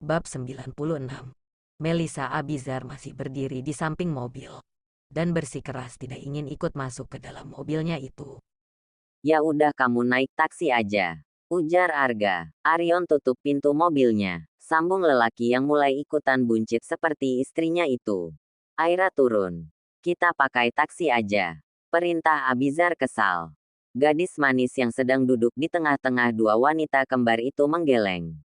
Bab 96. Melissa Abizar masih berdiri di samping mobil dan bersikeras tidak ingin ikut masuk ke dalam mobilnya itu. Ya udah kamu naik taksi aja, ujar Arga. Arion tutup pintu mobilnya, sambung lelaki yang mulai ikutan buncit seperti istrinya itu. Aira turun. Kita pakai taksi aja, perintah Abizar kesal. Gadis manis yang sedang duduk di tengah-tengah dua wanita kembar itu menggeleng.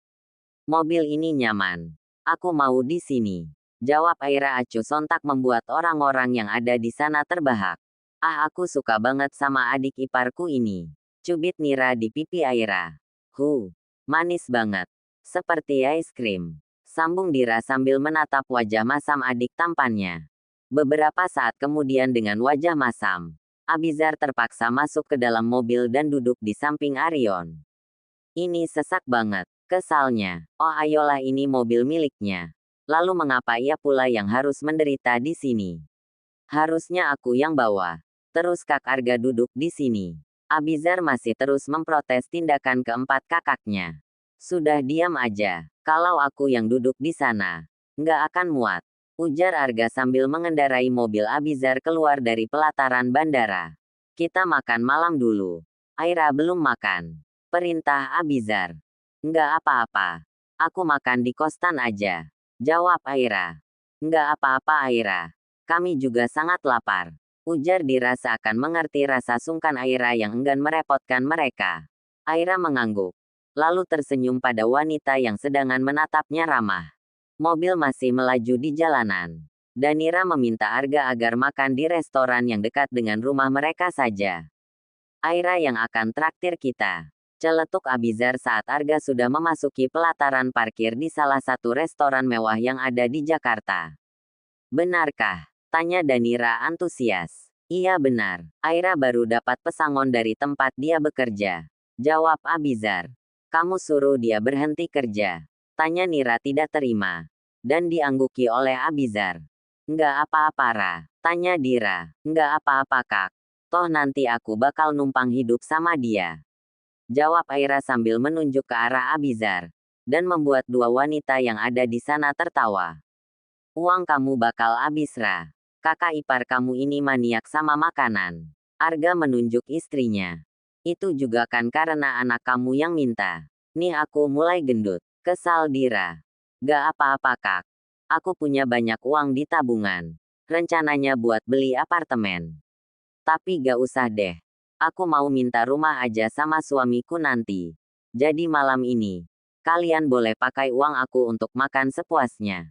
Mobil ini nyaman. Aku mau di sini, jawab Aira acuh sontak membuat orang-orang yang ada di sana terbahak. Ah, aku suka banget sama adik iparku ini. Cubit Nira di pipi Aira. Manis banget. Seperti es krim. Sambung Dira sambil menatap wajah masam adik tampannya. Beberapa saat kemudian dengan wajah masam, Abizar terpaksa masuk ke dalam mobil dan duduk di samping Arion. Ini sesak banget, kesalnya. Oh ayolah, ini mobil miliknya. Lalu mengapa ia pula yang harus menderita di sini? Harusnya aku yang bawa. Terus Kak Arga duduk di sini. Abizar masih terus memprotes tindakan keempat kakaknya. Sudah diam aja. Kalau aku yang duduk di sana, nggak akan muat, ujar Arga sambil mengendarai mobil Abizar keluar dari pelataran bandara. Kita makan malam dulu. Aira belum makan, perintah Abizar. Nggak apa-apa. Aku makan di kosan aja, jawab Aira. Nggak apa-apa Aira. Kami juga sangat lapar, ujar Dira seakan mengerti rasa sungkan Aira yang enggan merepotkan mereka. Aira mengangguk, lalu tersenyum pada wanita yang sedang menatapnya ramah. Mobil masih melaju di jalanan. Danira meminta Arga agar makan di restoran yang dekat dengan rumah mereka saja. Aira yang akan traktir kita, celetuk Abizar saat Arga sudah memasuki pelataran parkir di salah satu restoran mewah yang ada di Jakarta. Benarkah? Tanya Danira antusias. Iya benar, Aira baru dapat pesangon dari tempat dia bekerja, jawab Abizar. Kamu suruh dia berhenti kerja? Tanya Nira tidak terima, dan diangguki oleh Abizar. Nggak apa-apa Ra, tanya Dira. Nggak apa-apa Kak, toh nanti aku bakal numpang hidup sama dia, jawab Aira sambil menunjuk ke arah Abizar, dan membuat dua wanita yang ada di sana tertawa. Uang kamu bakal habis Ra. Kakak ipar kamu ini maniak sama makanan. Arga menunjuk istrinya. Itu juga kan karena anak kamu yang minta. Nih aku mulai gendut, kesal Dira. Gak apa-apa Kak. Aku punya banyak uang di tabungan. Rencananya buat beli apartemen. Tapi gak usah deh. Aku mau minta rumah aja sama suamiku nanti. Jadi malam ini, kalian boleh pakai uang aku untuk makan sepuasnya,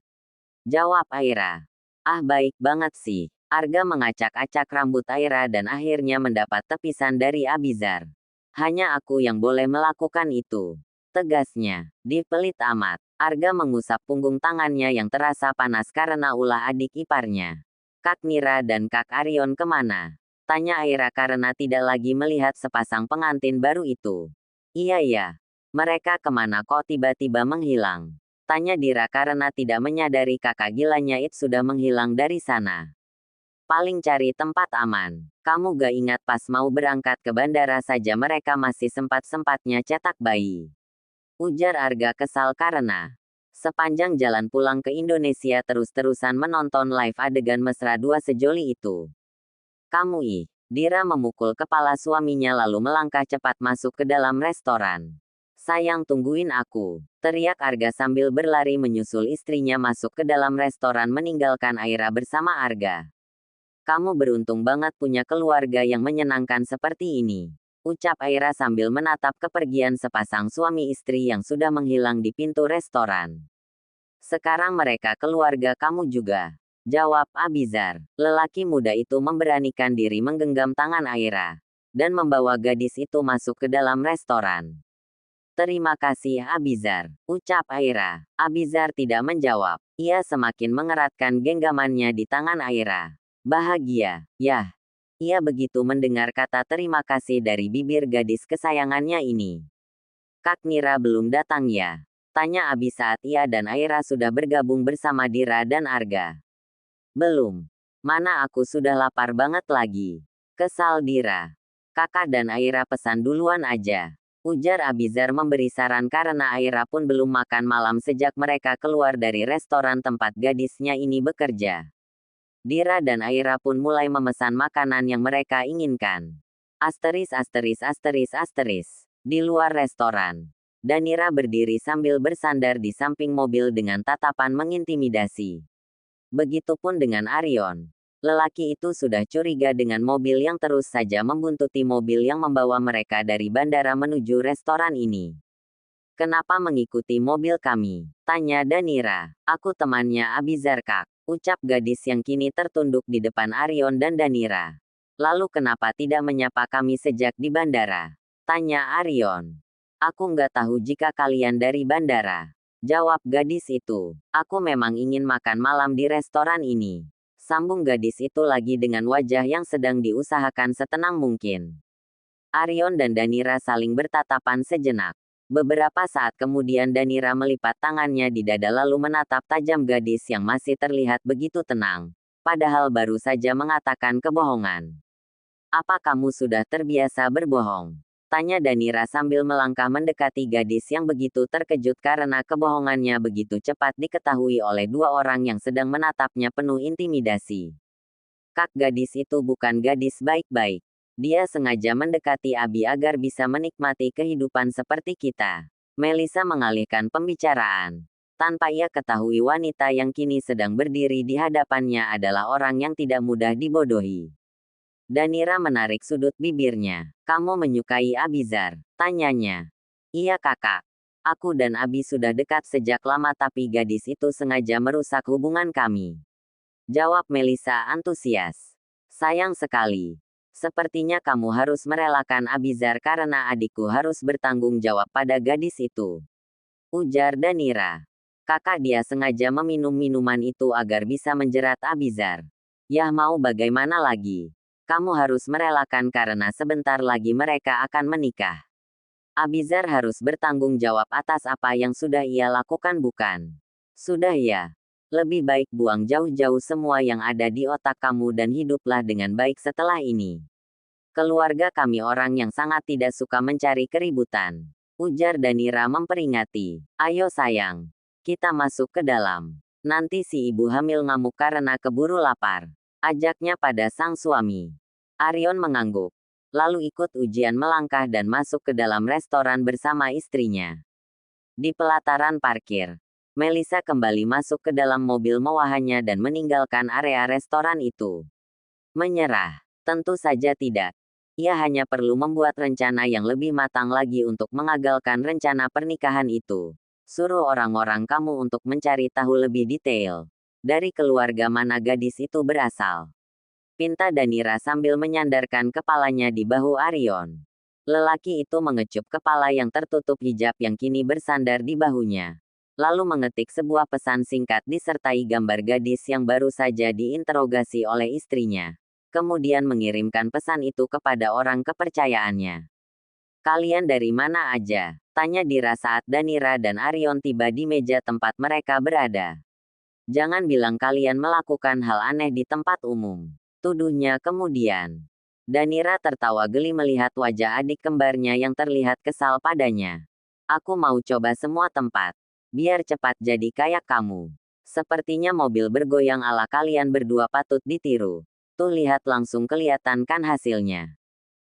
jawab Aira. Ah baik banget sih. Arga mengacak-acak rambut Aira dan akhirnya mendapat tepisan dari Abizar. Hanya aku yang boleh melakukan itu, tegasnya. Dipelit amat. Arga mengusap punggung tangannya yang terasa panas karena ulah adik iparnya. Kak Nira dan Kak Arion kemana? Tanya Aira karena tidak lagi melihat sepasang pengantin baru itu. Iya, mereka kemana kok tiba-tiba menghilang? Tanya Dira karena tidak menyadari kakak gilanya itu sudah menghilang dari sana. Paling cari tempat aman. Kamu gak ingat pas mau berangkat ke bandara saja mereka masih sempat-sempatnya cetak bayi, ujar Arga kesal karena sepanjang jalan pulang ke Indonesia terus-terusan menonton live adegan mesra dua sejoli itu. Kamu Dira memukul kepala suaminya lalu melangkah cepat masuk ke dalam restoran. Sayang tungguin aku, teriak Arga sambil berlari menyusul istrinya masuk ke dalam restoran meninggalkan Aira bersama Arga. Kamu beruntung banget punya keluarga yang menyenangkan seperti ini, ucap Aira sambil menatap kepergian sepasang suami istri yang sudah menghilang di pintu restoran. Sekarang mereka keluarga kamu juga, jawab Abizar. Lelaki muda itu memberanikan diri menggenggam tangan Aira, dan membawa gadis itu masuk ke dalam restoran. Terima kasih Abizar, ucap Aira. Abizar tidak menjawab. Ia semakin mengeratkan genggamannya di tangan Aira. Bahagia, yah. Ia begitu mendengar kata terima kasih dari bibir gadis kesayangannya ini. Kak Nira belum datang ya? Tanya Abi saat ia dan Aira sudah bergabung bersama Dira dan Arga. Belum. Mana aku sudah lapar banget lagi, kesal Dira. Kakak dan Aira pesan duluan aja, Ujar Abizar memberi saran karena Aira pun belum makan malam sejak mereka keluar dari restoran tempat gadisnya ini bekerja. Dira dan Aira pun mulai memesan makanan yang mereka inginkan. Asteris asteris asteris asteris. Di luar restoran, Danira berdiri sambil bersandar di samping mobil dengan tatapan mengintimidasi. Begitupun dengan Arion. Lelaki itu sudah curiga dengan mobil yang terus saja membuntuti mobil yang membawa mereka dari bandara menuju restoran ini. "Kenapa mengikuti mobil kami?" tanya Danira. "Aku temannya Abizar Kak," ucap gadis yang kini tertunduk di depan Arion dan Danira. "Lalu kenapa tidak menyapa kami sejak di bandara?" tanya Arion. "Aku nggak tahu jika kalian dari bandara," jawab gadis itu. "Aku memang ingin makan malam di restoran ini," sambung gadis itu lagi dengan wajah yang sedang diusahakan setenang mungkin. Arion dan Danira saling bertatapan sejenak. Beberapa saat kemudian Danira melipat tangannya di dada lalu menatap tajam gadis yang masih terlihat begitu tenang, padahal baru saja mengatakan kebohongan. "Apa kamu sudah terbiasa berbohong?" tanya Danira sambil melangkah mendekati gadis yang begitu terkejut karena kebohongannya begitu cepat diketahui oleh dua orang yang sedang menatapnya penuh intimidasi. "Kak, gadis itu bukan gadis baik-baik. Dia sengaja mendekati Abi agar bisa menikmati kehidupan seperti kita." Melisa mengalihkan pembicaraan. Tanpa ia ketahui wanita yang kini sedang berdiri di hadapannya adalah orang yang tidak mudah dibodohi. Danira menarik sudut bibirnya. "Kamu menyukai Abizar?" tanyanya. "Iya kakak. Aku dan Abi sudah dekat sejak lama tapi gadis itu sengaja merusak hubungan kami," jawab Melisa antusias. "Sayang sekali. Sepertinya kamu harus merelakan Abizar karena adikku harus bertanggung jawab pada gadis itu," ujar Danira. "Kakak, dia sengaja meminum minuman itu agar bisa menjerat Abizar. Yah, mau bagaimana lagi? Kamu harus merelakan karena sebentar lagi mereka akan menikah. Abizar harus bertanggung jawab atas apa yang sudah ia lakukan bukan? Sudah ya. Lebih baik buang jauh-jauh semua yang ada di otak kamu dan hiduplah dengan baik setelah ini. Keluarga kami orang yang sangat tidak suka mencari keributan," ujar Danira memperingati. "Ayo sayang. Kita masuk ke dalam. Nanti si ibu hamil ngamuk karena keburu lapar," ajaknya pada sang suami. Arion mengangguk. Lalu ikut ujian melangkah dan masuk ke dalam restoran bersama istrinya. Di pelataran parkir, Melisa kembali masuk ke dalam mobil mewahannya dan meninggalkan area restoran itu. Menyerah? Tentu saja tidak. Ia hanya perlu membuat rencana yang lebih matang lagi untuk mengagalkan rencana pernikahan itu. "Suruh orang-orang kamu untuk mencari tahu lebih detail. Dari keluarga mana gadis itu berasal?" pinta Danira sambil menyandarkan kepalanya di bahu Arion. Lelaki itu mengecup kepala yang tertutup hijab yang kini bersandar di bahunya. Lalu mengetik sebuah pesan singkat disertai gambar gadis yang baru saja diinterogasi oleh istrinya. Kemudian mengirimkan pesan itu kepada orang kepercayaannya. "Kalian dari mana aja?" tanya Dira saat Danira dan Arion tiba di meja tempat mereka berada. "Jangan bilang kalian melakukan hal aneh di tempat umum," tuduhnya kemudian. Danira tertawa geli melihat wajah adik kembarnya yang terlihat kesal padanya. "Aku mau coba semua tempat. Biar cepat jadi kayak kamu. Sepertinya mobil bergoyang ala kalian berdua patut ditiru. Tuh lihat, langsung kelihatan kan hasilnya,"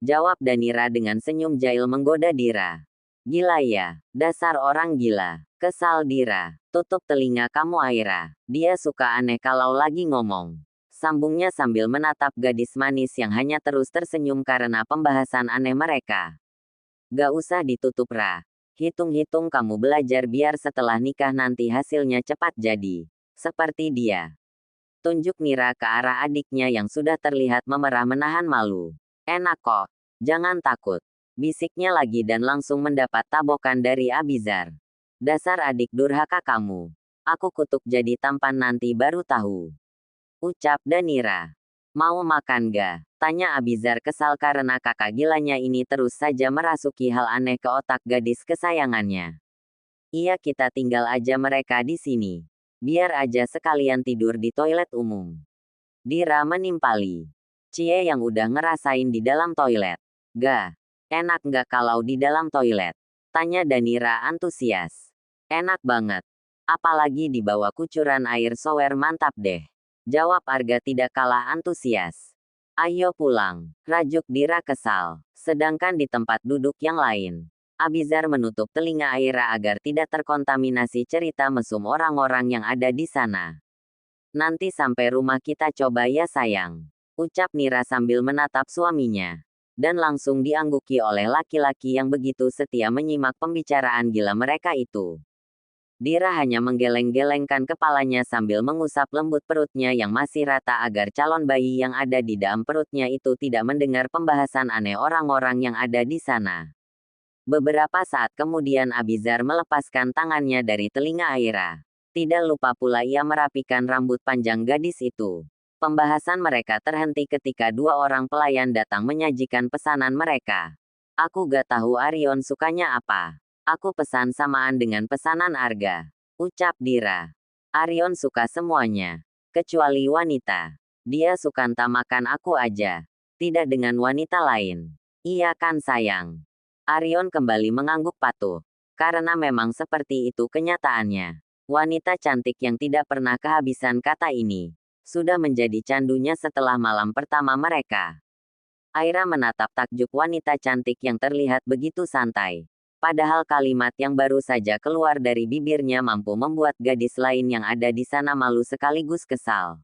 jawab Danira dengan senyum jahil menggoda Dira. "Gila ya, dasar orang gila," kesal Dira. "Tutup telinga kamu Aira. Dia suka aneh kalau lagi ngomong," sambungnya sambil menatap gadis manis yang hanya terus tersenyum karena pembahasan aneh mereka. "Gak usah ditutup Ra. Hitung-hitung kamu belajar biar setelah nikah nanti hasilnya cepat jadi seperti dia," tunjuk Mira ke arah adiknya yang sudah terlihat memerah menahan malu. "Enak kok. Jangan takut," bisiknya lagi dan langsung mendapat tabokan dari Abizar. "Dasar adik durhaka kamu. Aku kutuk jadi tampan nanti baru tahu," ucap Danira. "Mau makan ga?" tanya Abizar kesal karena kakak gilanya ini terus saja merasuki hal aneh ke otak gadis kesayangannya. "Iya, kita tinggal aja mereka di sini. Biar aja sekalian tidur di toilet umum," Dira menimpali. "Cie yang udah ngerasain di dalam toilet. Ga?" Enak nggak kalau di dalam toilet? Tanya Danira antusias. Enak banget. Apalagi di bawah kucuran air shower mantap deh. Jawab Arga tidak kalah antusias. Ayo pulang, rajuk Dira kesal. Sedangkan di tempat duduk yang lain, Abizar menutup telinga Aira agar tidak terkontaminasi cerita mesum orang-orang yang ada di sana. Nanti sampai rumah kita coba ya sayang, ucap Nira sambil menatap suaminya. Dan langsung diangguki oleh laki-laki yang begitu setia menyimak pembicaraan gila mereka itu. Dira hanya menggeleng-gelengkan kepalanya sambil mengusap lembut perutnya yang masih rata agar calon bayi yang ada di dalam perutnya itu tidak mendengar pembahasan aneh orang-orang yang ada di sana. Beberapa saat kemudian Abizar melepaskan tangannya dari telinga Aira. Tidak lupa pula ia merapikan rambut panjang gadis itu. Pembahasan mereka terhenti ketika dua orang pelayan datang menyajikan pesanan mereka. Aku gak tahu Arion sukanya apa. Aku pesan samaan dengan pesanan Arga, ucap Dira. Arion suka semuanya, kecuali wanita. Dia suka makan aku aja, tidak dengan wanita lain. Iya kan sayang? Arion kembali mengangguk patuh, karena memang seperti itu kenyataannya. Wanita cantik yang tidak pernah kehabisan kata ini sudah menjadi candunya setelah malam pertama mereka. Aira menatap takjub wanita cantik yang terlihat begitu santai. Padahal kalimat yang baru saja keluar dari bibirnya mampu membuat gadis lain yang ada di sana malu sekaligus kesal.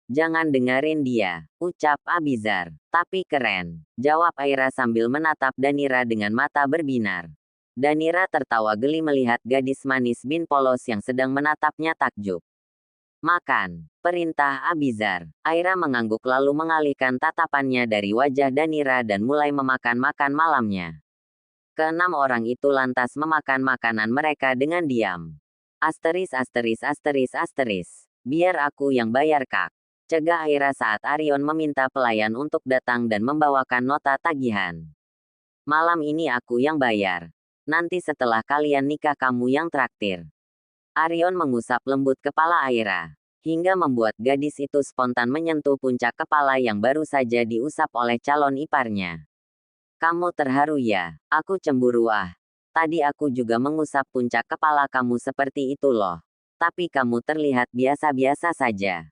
Jangan dengerin dia, ucap Abizar. Tapi keren, jawab Aira sambil menatap Danira dengan mata berbinar. Danira tertawa geli melihat gadis manis bin polos yang sedang menatapnya takjub. Makan, perintah Abizar. Aira mengangguk lalu mengalihkan tatapannya dari wajah Danira dan mulai memakan makan malamnya. Keenam orang itu lantas memakan makanan mereka dengan diam. Asteris. Biar aku yang bayar kak. Cegah Aira saat Arion meminta pelayan untuk datang dan membawakan nota tagihan. Malam ini aku yang bayar. Nanti setelah kalian nikah kamu yang traktir. Arion mengusap lembut kepala Aira, hingga membuat gadis itu spontan menyentuh puncak kepala yang baru saja diusap oleh calon iparnya. Kamu terharu ya, aku cemburu ah. Tadi aku juga mengusap puncak kepala kamu seperti itu loh. Tapi kamu terlihat biasa-biasa saja.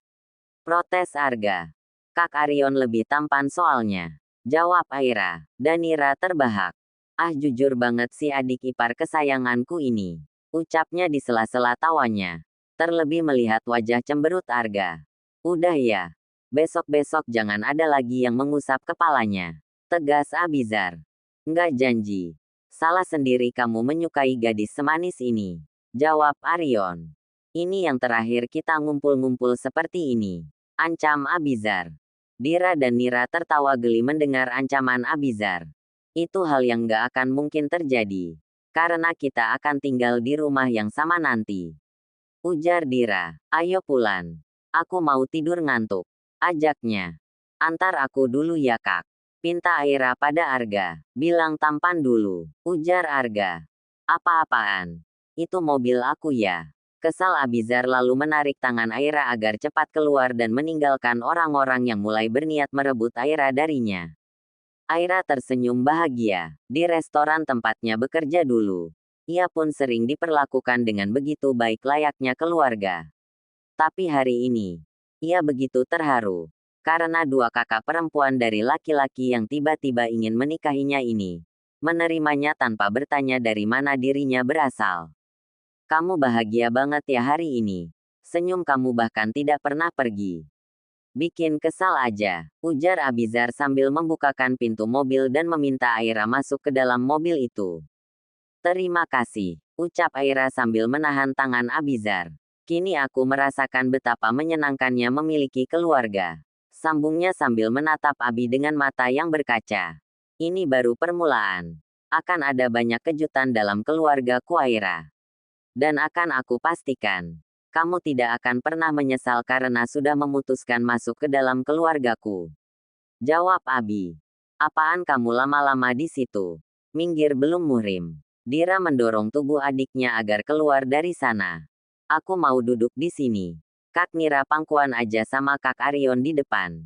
Protes Arga. Kak Arion lebih tampan soalnya. Jawab Aira. Danira terbahak. Ah jujur banget si adik ipar kesayanganku ini. Ucapnya di sela-sela tawanya. Terlebih melihat wajah cemberut Arga. Udah ya. Besok-besok jangan ada lagi yang mengusap kepalanya. Tegas Abizar. Nggak janji. Salah sendiri kamu menyukai gadis semanis ini. Jawab Arion. Ini yang terakhir kita ngumpul-ngumpul seperti ini. Ancam Abizar. Dira dan Nira tertawa geli mendengar ancaman Abizar. Itu hal yang nggak akan mungkin terjadi. Karena kita akan tinggal di rumah yang sama nanti. Ujar Dira. Ayo pulang. Aku mau tidur ngantuk. Ajaknya. Antar aku dulu ya kak. Pinta Aira pada Arga. Bilang tampan dulu. Ujar Arga. Apa-apaan? Itu mobil aku ya. Kesal Abizar lalu menarik tangan Aira agar cepat keluar dan meninggalkan orang-orang yang mulai berniat merebut Aira darinya. Aira tersenyum bahagia. Di restoran tempatnya bekerja dulu, ia pun sering diperlakukan dengan begitu baik layaknya keluarga. Tapi hari ini, ia begitu terharu. Karena dua kakak perempuan dari laki-laki yang tiba-tiba ingin menikahinya ini, menerimanya tanpa bertanya dari mana dirinya berasal. Kamu bahagia banget ya hari ini. Senyum kamu bahkan tidak pernah pergi. Bikin kesal aja, ujar Abizar sambil membukakan pintu mobil dan meminta Aira masuk ke dalam mobil itu. Terima kasih, ucap Aira sambil menahan tangan Abizar. Kini aku merasakan betapa menyenangkannya memiliki keluarga. Sambungnya sambil menatap Abi dengan mata yang berkaca. Ini baru permulaan. Akan ada banyak kejutan dalam keluargaku Aira. Dan akan aku pastikan. Kamu tidak akan pernah menyesal karena sudah memutuskan masuk ke dalam keluargaku. Jawab Abi. Apaan kamu lama-lama di situ? Minggir belum muhrim. Dira mendorong tubuh adiknya agar keluar dari sana. Aku mau duduk di sini. Kak Nira pangkuan aja sama Kak Arion di depan.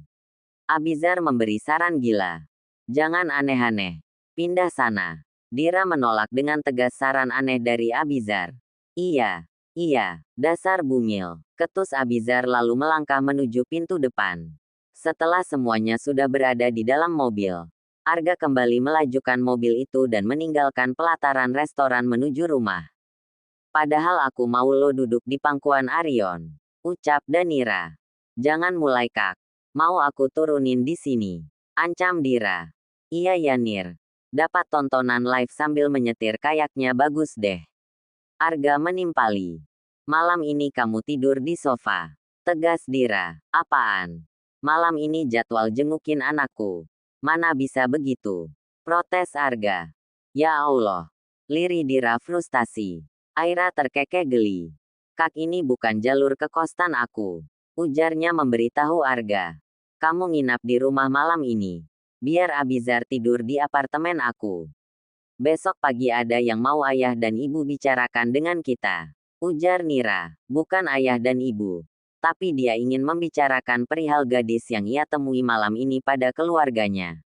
Abizar memberi saran gila. Jangan aneh-aneh. Pindah sana. Dira menolak dengan tegas saran aneh dari Abizar. Iya, dasar bungil. Ketus Abizar lalu melangkah menuju pintu depan. Setelah semuanya sudah berada di dalam mobil, Arga kembali melajukan mobil itu dan meninggalkan pelataran restoran menuju rumah. Padahal aku mau lo duduk di pangkuan Arion, ucap Danira. Jangan mulai Kak. Mau aku turunin di sini. Ancam Dira. Iya ya Nir. Dapat tontonan live sambil menyetir kayaknya bagus deh. Arga menimpali. Malam ini kamu tidur di sofa. Tegas Dira. Apaan? Malam ini jadwal jengukin anakku. Mana bisa begitu? Protes Arga. Ya Allah. Lirih Dira frustasi. Aira terkekeh geli. Kak ini bukan jalur ke kostan aku. Ujarnya memberitahu Arga. Kamu nginap di rumah malam ini. Biar Abizar tidur di apartemen aku. Besok pagi ada yang mau ayah dan ibu bicarakan dengan kita. Ujar Nira. Bukan ayah dan ibu. Tapi dia ingin membicarakan perihal gadis yang ia temui malam ini pada keluarganya.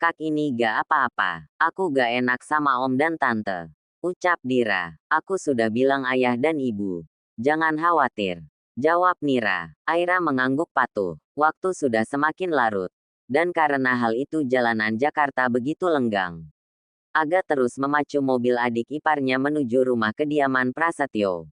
Kak ini gak apa-apa. Aku gak enak sama om dan tante. Ucap Dira. Aku sudah bilang ayah dan ibu. Jangan khawatir. Jawab Nira. Aira mengangguk patuh. Waktu sudah semakin larut. Dan karena hal itu jalanan Jakarta begitu lenggang. Aga terus memacu mobil adik iparnya menuju rumah kediaman Prasetyo.